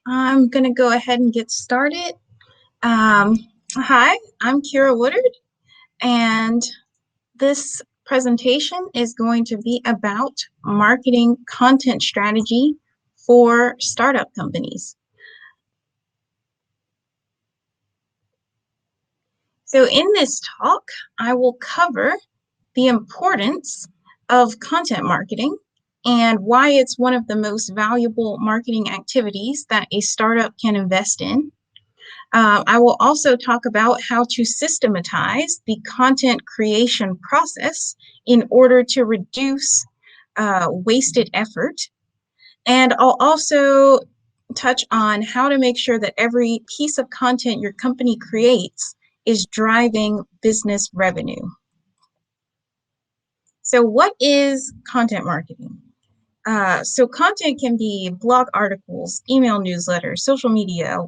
I'm going to go ahead and get started. Um, Hi, I'm Kira Woodard, and this presentation is going to be about marketing content strategy for startup companies. So in this talk, I will cover the importance of content marketing and why it's one of the most valuable marketing activities that a startup can invest in. I will also talk about how to systematize the content creation process in order to reduce wasted effort. And I'll also touch on how to make sure that every piece of content your company creates is driving business revenue. So what is content marketing? So content can be blog articles, email newsletters, social media,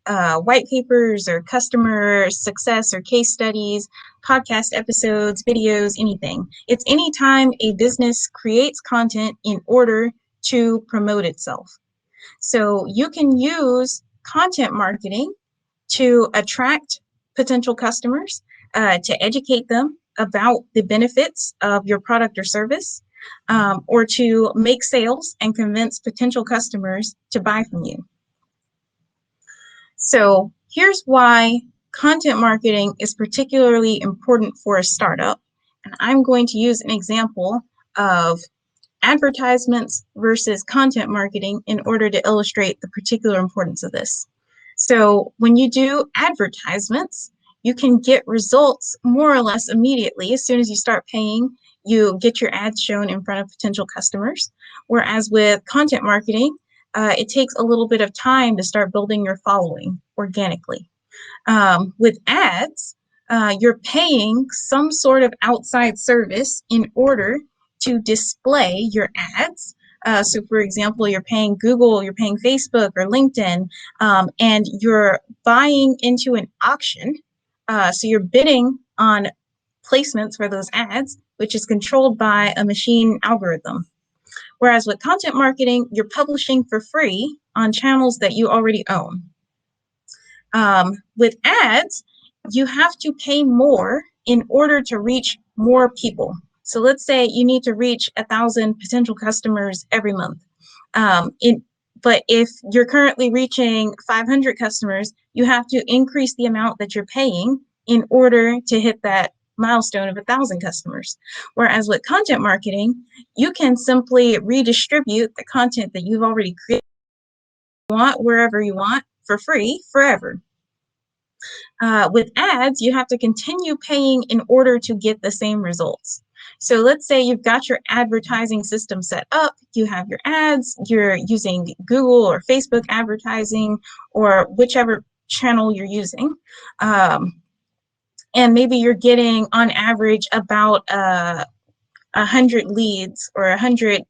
white papers or customer success or case studies, podcast episodes, videos, anything. It's anytime a business creates content in order to promote itself. So you can use content marketing to attract potential customers, to educate them about the benefits of your product or service, or to make sales and convince potential customers to buy from you. So here's why content marketing is particularly important for a startup. And I'm going to use an example of advertisements versus content marketing in order to illustrate the particular importance of this. So when you do advertisements, you can get results more or less immediately. As soon as you start paying, you get your ads shown in front of potential customers. Whereas with content marketing, it takes a little bit of time to start building your following organically. With ads, you're paying some sort of outside service in order to display your ads. So for example, you're paying Google, you're paying Facebook or LinkedIn, and you're buying into an auction. So you're bidding on placements for those ads, which is controlled by a machine algorithm. Whereas with content marketing, you're publishing for free on channels that you already own. With ads, you have to pay more in order to reach more people. So let's say you need to reach 1,000 potential customers every month. But if you're currently reaching 500 customers, you have to increase the amount that you're paying in order to hit that milestone of 1,000 customers. Whereas with content marketing, you can simply redistribute the content that you've already created wherever you want for free forever. With ads, you have to continue paying in order to get the same results. So let's say you've got your advertising system set up, you have your ads, you're using Google or Facebook advertising or whichever channel you're using. And maybe you're getting on average about 100 leads or 100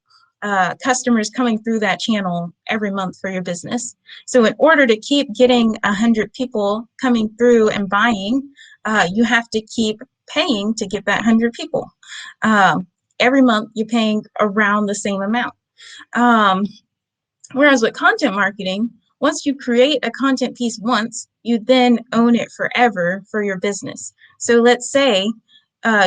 customers coming through that channel every month for your business. So in order to keep getting 100 people coming through and buying, you have to keep paying to get that 100 people. Every month you're paying around the same amount. Whereas with content marketing, once you create a content piece once, you then own it forever for your business. So let's say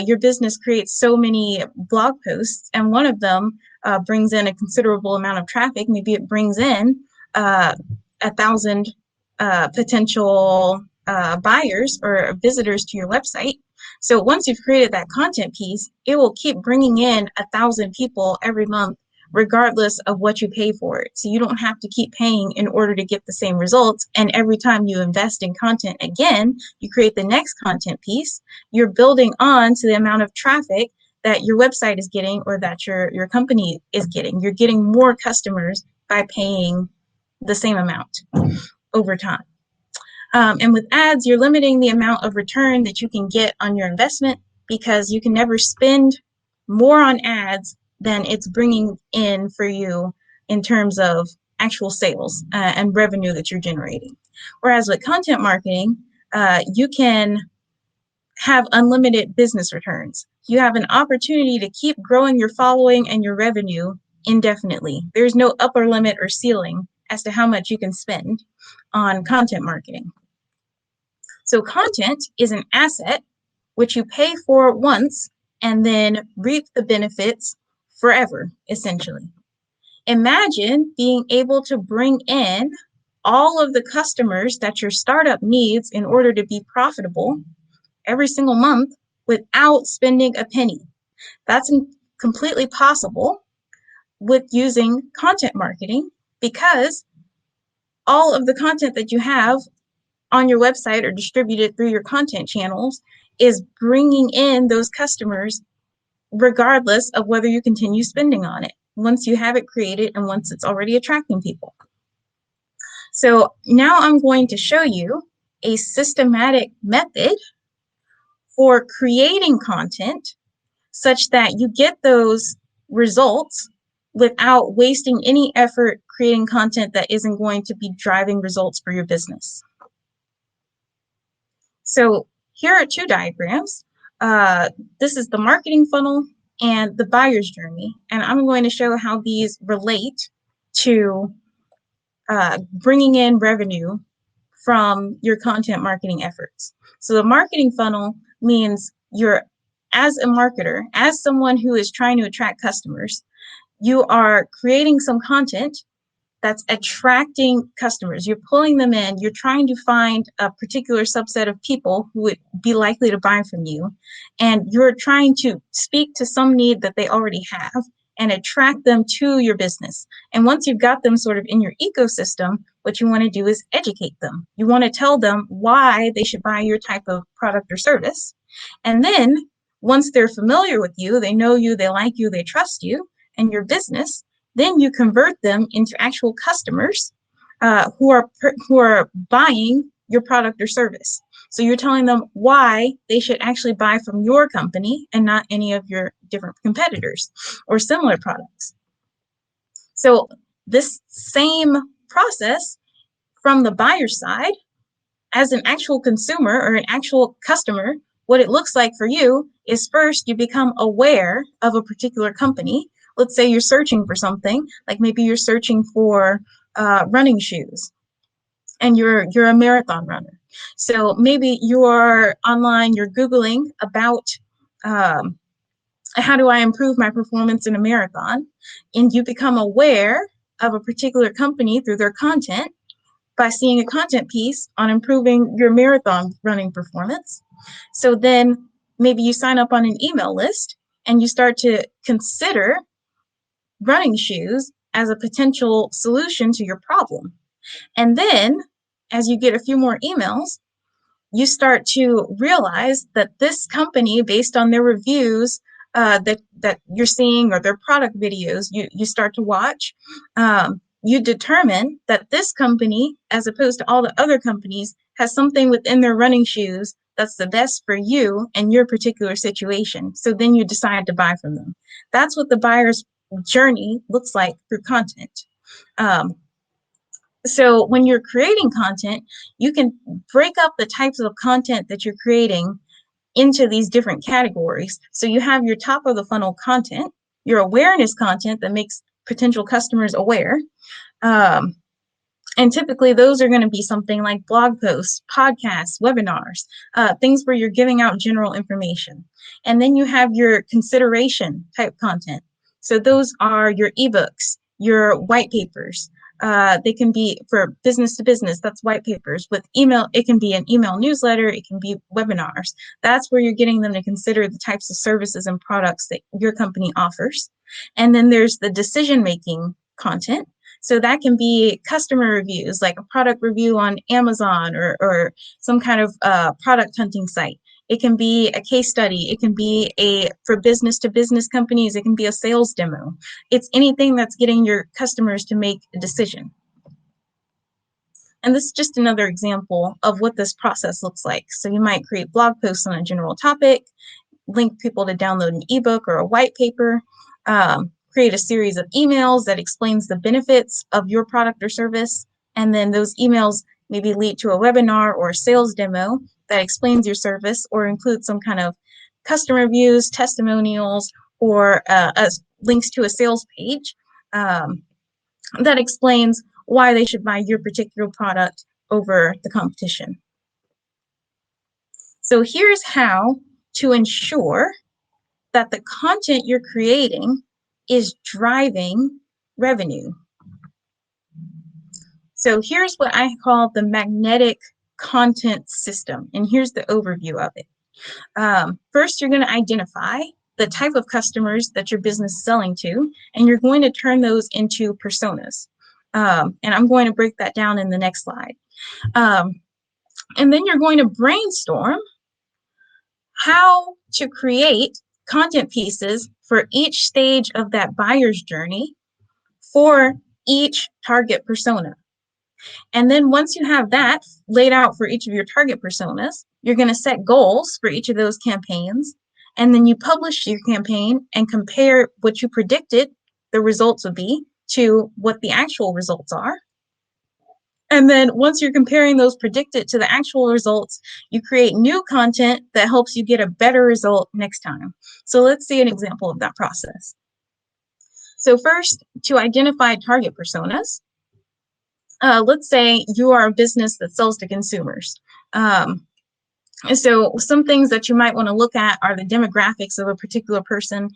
your business creates so many blog posts and one of them brings in a considerable amount of traffic. Maybe it brings in 1,000 potential buyers or visitors to your website. So once you've created that content piece, it will keep bringing in 1,000 people every month, regardless of what you pay for it. So you don't have to keep paying in order to get the same results. And every time you invest in content again, you create the next content piece, you're building on to the amount of traffic that your website is getting or that your company is getting. You're getting more customers by paying the same amount over time. And with ads, you're limiting the amount of return that you can get on your investment because you can never spend more on ads than it's bringing in for you in terms of actual sales and revenue that you're generating. Whereas with content marketing, you can have unlimited business returns. You have an opportunity to keep growing your following and your revenue indefinitely. There's no upper limit or ceiling as to how much you can spend on content marketing. So content is an asset which you pay for once and then reap the benefits forever, essentially. Imagine being able to bring in all of the customers that your startup needs in order to be profitable every single month without spending a penny. That's completely possible with using content marketing, because all of the content that you have on your website or distributed through your content channels is bringing in those customers regardless of whether you continue spending on it, once you have it created and once it's already attracting people. So now I'm going to show you a systematic method for creating content such that you get those results without wasting any effort creating content that isn't going to be driving results for your business. So here are two diagrams. This is the marketing funnel and the buyer's journey, and I'm going to show how these relate to bringing in revenue from your content marketing efforts. So the marketing funnel means you're, as a marketer, as someone who is trying to attract customers, you are creating some content that's attracting customers. You're pulling them in. You're trying to find a particular subset of people who would be likely to buy from you. And you're trying to speak to some need that they already have and attract them to your business. And once you've got them sort of in your ecosystem, what you want to do is educate them. You want to tell them why they should buy your type of product or service. And then once they're familiar with you, they know you, they like you, they trust you and your business, then you convert them into actual customers who are buying your product or service. So you're telling them why they should actually buy from your company and not any of your different competitors or similar products. So this same process from the buyer side, as an actual consumer or an actual customer, what it looks like for you is first you become aware of a particular company. Let's say you're searching for something, like maybe you're searching for running shoes and you're a marathon runner. So maybe you're online, you're Googling about how do I improve my performance in a marathon? And you become aware of a particular company through their content by seeing a content piece on improving your marathon running performance. So then maybe you sign up on an email list and you start to consider running shoes as a potential solution to your problem. And then as you get a few more emails, you start to realize that this company, based on their reviews that you're seeing or their product videos you start to watch, you determine that this company, as opposed to all the other companies, has something within their running shoes that's the best for you and your particular situation. So then you decide to buy from them. That's what the buyer's journey looks like through content. So when you're creating content, you can break up the types of content that you're creating into these different categories. So you have your top of the funnel content, your awareness content that makes potential customers aware. And typically those are going to be something like blog posts, podcasts, webinars, things where you're giving out general information. And then you have your consideration type content. So those are your ebooks, your white papers. They can be for business to business, that's white papers. With email, it can be an email newsletter, it can be webinars. That's where you're getting them to consider the types of services and products that your company offers. And then there's the decision-making content. So that can be customer reviews, like a product review on Amazon or some kind of product hunting site. It can be a case study. It can be for business to business companies, it can be a sales demo. It's anything that's getting your customers to make a decision. And this is just another example of what this process looks like. So you might create blog posts on a general topic, link people to download an ebook or a white paper, create a series of emails that explains the benefits of your product or service. And then those emails maybe lead to a webinar or a sales demo that explains your service or includes some kind of customer reviews, testimonials, or links to a sales page that explains why they should buy your particular product over the competition. So here's how to ensure that the content you're creating is driving revenue. So here's what I call the magnetic content system, and here's the overview of it. First, you're going to identify the type of customers that your business is selling to, and you're going to turn those into personas. And I'm going to break that down in the next slide. And then you're going to brainstorm how to create content pieces for each stage of that buyer's journey for each target persona. And then once you have that laid out for each of your target personas, you're going to set goals for each of those campaigns. And then you publish your campaign and compare what you predicted the results would be to what the actual results are. And then once you're comparing those predicted to the actual results, you create new content that helps you get a better result next time. So let's see an example of that process. So first, to identify target personas, let's say you are a business that sells to consumers. So some things that you might want to look at are the demographics of a particular person.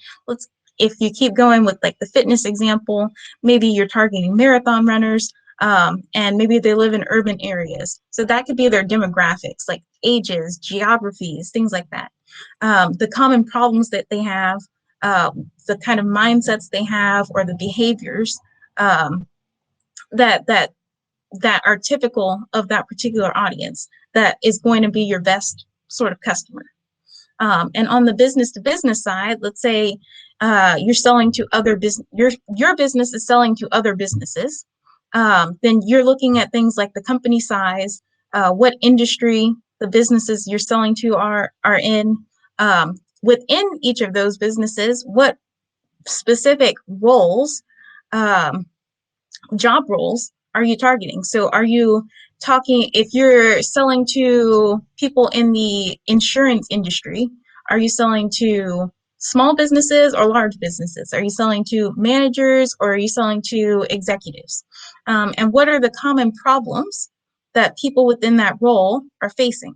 If you keep going with like the fitness example, maybe you're targeting marathon runners, and maybe they live in urban areas. So that could be their demographics, like ages, geographies, things like that. The common problems that they have, the kind of mindsets they have, or the behaviors that are typical of that particular audience that is going to be your best sort of customer. And on the business to business side, let's say you're selling to other business, your business is selling to other businesses. Then you're looking at things like the company size, what industry the businesses you're selling to are in. Within each of those businesses, what specific roles, job roles are you targeting? So are you talking, if you're selling to people in the insurance industry, are you selling to small businesses or large businesses? Are you selling to managers or are you selling to executives? And what are the common problems that people within that role are facing?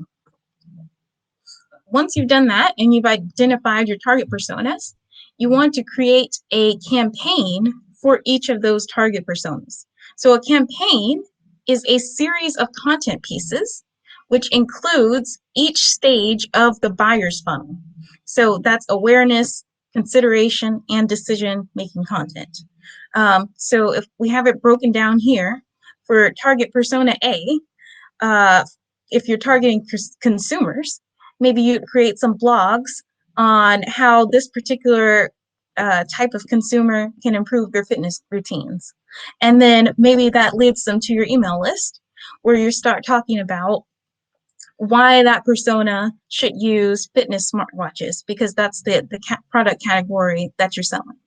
Once you've done that and you've identified your target personas, you want to create a campaign for each of those target personas. So a campaign is a series of content pieces which includes each stage of the buyer's funnel. So that's awareness, consideration, and decision-making content. So if we have it broken down here, for target persona A, if you're targeting consumers, maybe you create some blogs on how this particular type of consumer can improve their fitness routines. And then maybe that leads them to your email list where you start talking about why that persona should use fitness smartwatches, because that's the product category that you're selling.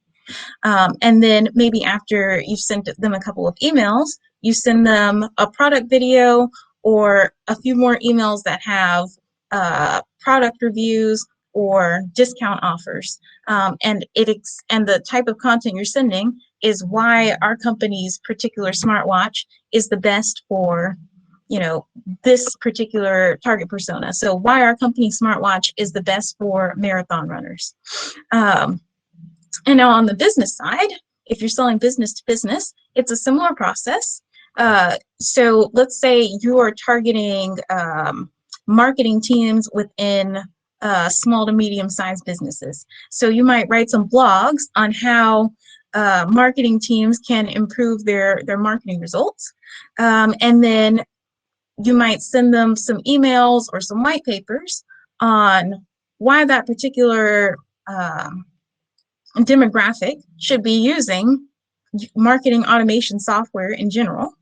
And then maybe after you've sent them a couple of emails, you send them a product video or a few more emails that have product reviews or discount offers. And the type of content you're sending is why our company's particular smartwatch is the best for, you know, this particular target persona. So why our company smartwatch is the best for marathon runners. And now on the business side, if you're selling business to business, it's a similar process. So let's say you are targeting marketing teams within small to medium-sized businesses. So you might write some blogs on how marketing teams can improve their marketing results. And then you might send them some emails or some white papers on why that particular demographic should be using marketing automation software in general.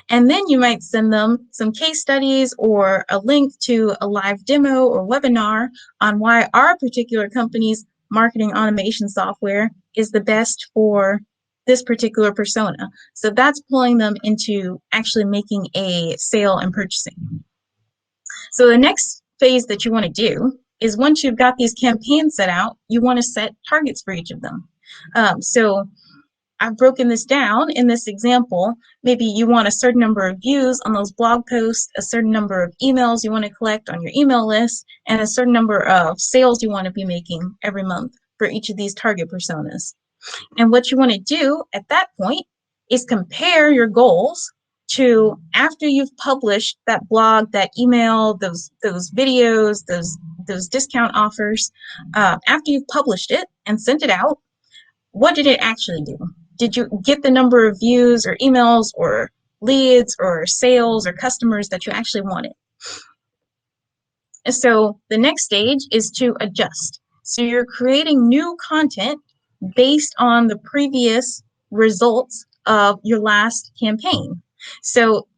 And then you might send them some case studies or a link to a live demo or webinar on why our particular company's marketing automation software is the best for this particular persona. So that's pulling them into actually making a sale and purchasing. So the next phase that you want to do is, once you've got these campaigns set out, you want to set targets for each of them. So I've broken this down in this example. Maybe you want a certain number of views on those blog posts, a certain number of emails you want to collect on your email list, and a certain number of sales you want to be making every month for each of these target personas. And what you want to do at that point is compare your goals to after you've published that blog, that email, those videos, those discount offers. After you've published it and sent it out, what did it actually do? Did you get the number of views or emails or leads or sales or customers that you actually wanted? And so the next stage is to adjust. So you're creating new content based on the previous results of your last campaign. So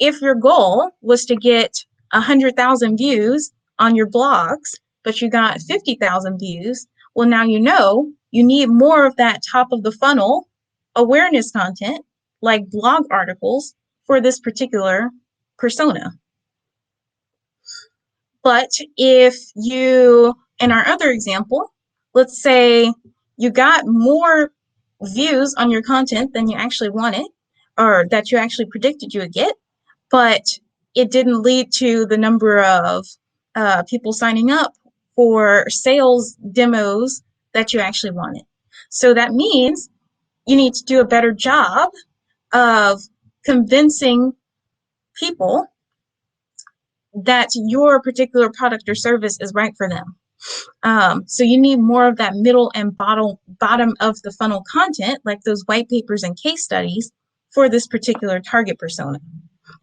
if your goal was to get 100,000 views on your blogs, but you got 50,000 views, well, now you know you need more of that top of the funnel awareness content, like blog articles, for this particular persona. But if you, in our other example, let's say you got more views on your content than you actually wanted, or that you actually predicted you would get, but it didn't lead to the number of people signing up for sales demos that you actually wanted. So that means you need to do a better job of convincing people that your particular product or service is right for them. So you need more of that middle and bottom of the funnel content, like those white papers and case studies for this particular target persona.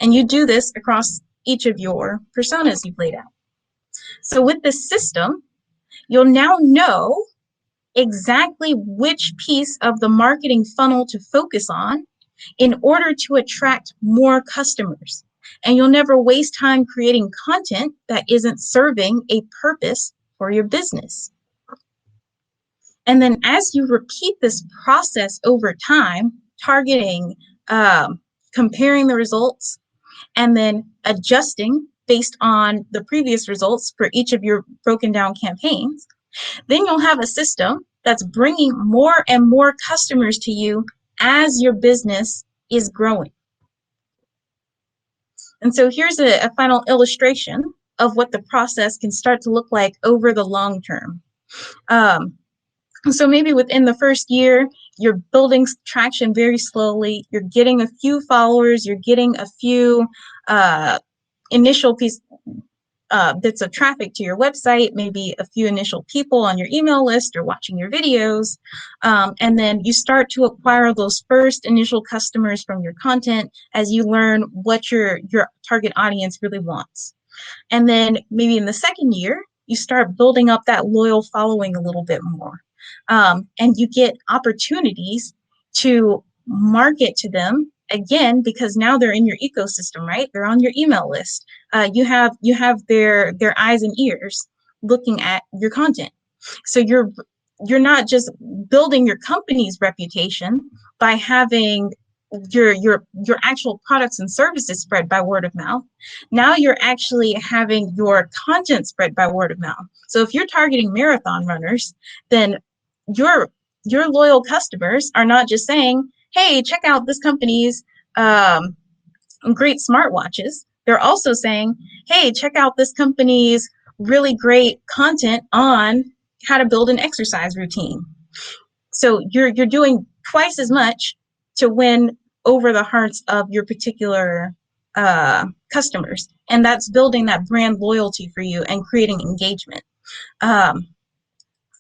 And you do this across each of your personas you've laid out. So with this system, you'll now know exactly which piece of the marketing funnel to focus on in order to attract more customers. And you'll never waste time creating content that isn't serving a purpose for your business. And then as you repeat this process over time, targeting, comparing the results, and then adjusting based on the previous results for each of your broken down campaigns, then you'll have a system that's bringing more and more customers to you as your business is growing. And so here's a final illustration of what the process can start to look like over the long term. So maybe within the first year, you're building traction very slowly. You're getting a few followers. You're getting a few initial bits of traffic to your website, maybe a few initial people on your email list or watching your videos. And then you start to acquire those first initial customers from your content as you learn what your target audience really wants. And then maybe in the second year, you start building up that loyal following a little bit more. And you get opportunities to market to them again, because now they're in your ecosystem, right? They're on your email list. You have their eyes and ears looking at your content. So you're not just building your company's reputation by having your actual products and services spread by word of mouth. Now you're actually having your content spread by word of mouth. So if you're targeting marathon runners, then your loyal customers are not just saying, hey, check out this company's great smartwatches. They're also saying, hey, check out this company's really great content on how to build an exercise routine. So you're doing twice as much to win over the hearts of your particular customers. And that's building that brand loyalty for you and creating engagement. And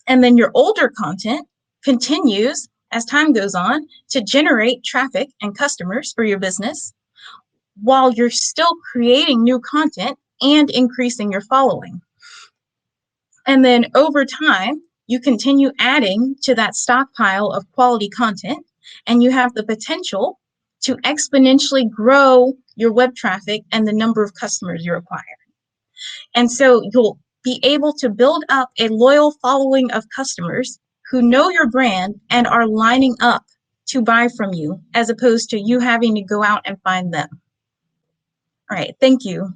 then your older content continues as time goes on to generate traffic and customers for your business while you're still creating new content and increasing your following. And then over time, you continue adding to that stockpile of quality content, and you have the potential to exponentially grow your web traffic and the number of customers you acquire. And so you'll be able to build up a loyal following of customers who know your brand and are lining up to buy from you, as opposed to you having to go out and find them. All right, thank you.